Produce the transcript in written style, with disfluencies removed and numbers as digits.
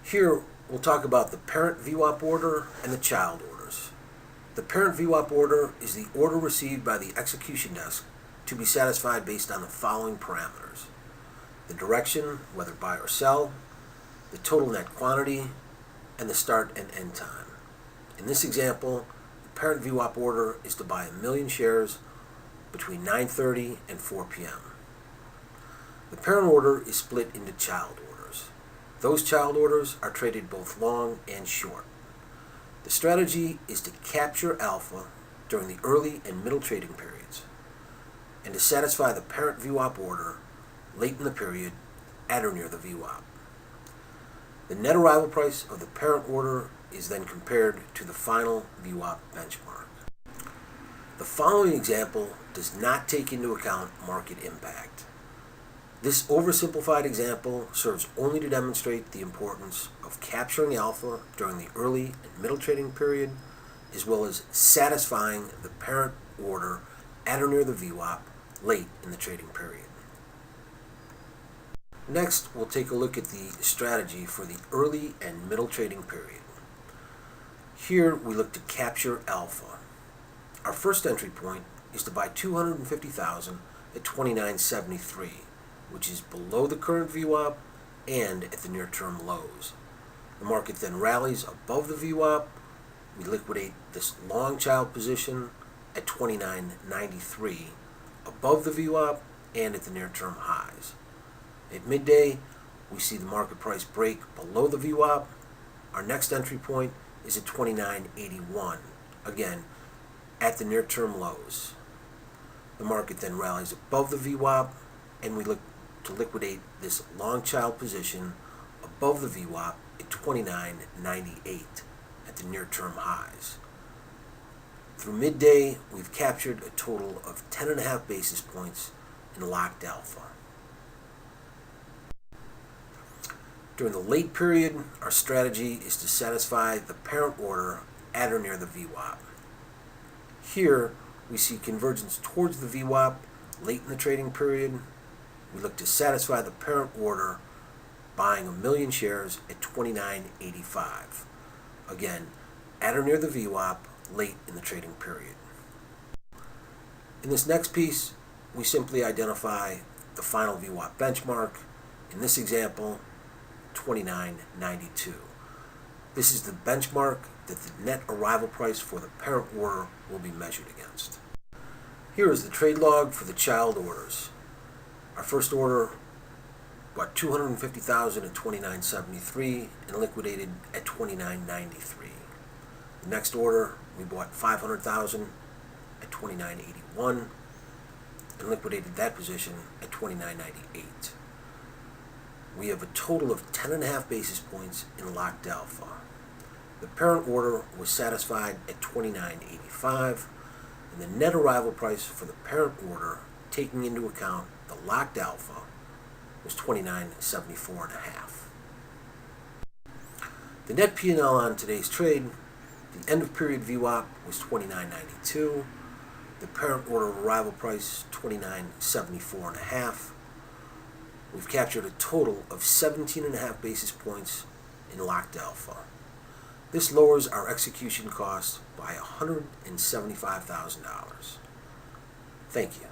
Here, we'll talk about the parent VWAP order and the child orders. The parent VWAP order is the order received by the execution desk to be satisfied based on the following parameters: the direction, whether buy or sell, the total net quantity, and the start and end time. In this example, the parent VWAP order is to buy 1 million shares between 9:30 and 4 p.m. The parent order is split into child orders. Those child orders are traded both long and short. The strategy is to capture alpha during the early and middle trading periods and to satisfy the parent VWAP order late in the period at or near the VWAP. The net arrival price of the parent order is then compared to the final VWAP benchmark. The following example does not take into account market impact. This oversimplified example serves only to demonstrate the importance of capturing alpha during the early and middle trading period, as well as satisfying the parent order at or near the VWAP late in the trading period. Next, we'll take a look at the strategy for the early and middle trading period. Here, we look to capture alpha. Our first entry point is to buy 250,000 at 29.73, which is below the current VWAP and at the near-term lows. The market then rallies above the VWAP. We liquidate this long child position at 29.93, above the VWAP and at the near-term highs. At midday, we see the market price break below the VWAP. Our next entry point is at 29.81, again at the near-term lows. The market then rallies above the VWAP, and we look to liquidate this long child position above the VWAP at 29.98 at the near-term highs. Through midday, we've captured a total of 10.5 basis points in locked alpha. During the late period, our strategy is to satisfy the parent order at or near the VWAP. Here, we see convergence towards the VWAP late in the trading period. We look to satisfy the parent order buying 1 million shares at 29.85. Again, at or near the VWAP late in the trading period. In this next piece, we simply identify the final VWAP benchmark. In this example, 29.92. This is the benchmark that the net arrival price for the parent order will be measured against. Here is the trade log for the child orders. Our first order bought 250,000 at 29.73 and liquidated at 29.93. The next order, we bought 500,000 at 29.81 and liquidated that position at 29.98. We have a total of 10.5 basis points in locked alpha. The parent order was satisfied at 29.85, and the net arrival price for the parent order, taking into account the locked alpha, was 29.74.5. The net P&L on today's trade, the end of period VWAP was 29.92, the parent order arrival price 29.74.5. We've captured a total of 17.5 basis points in locked alpha. This lowers our execution costs by $175,000. Thank you.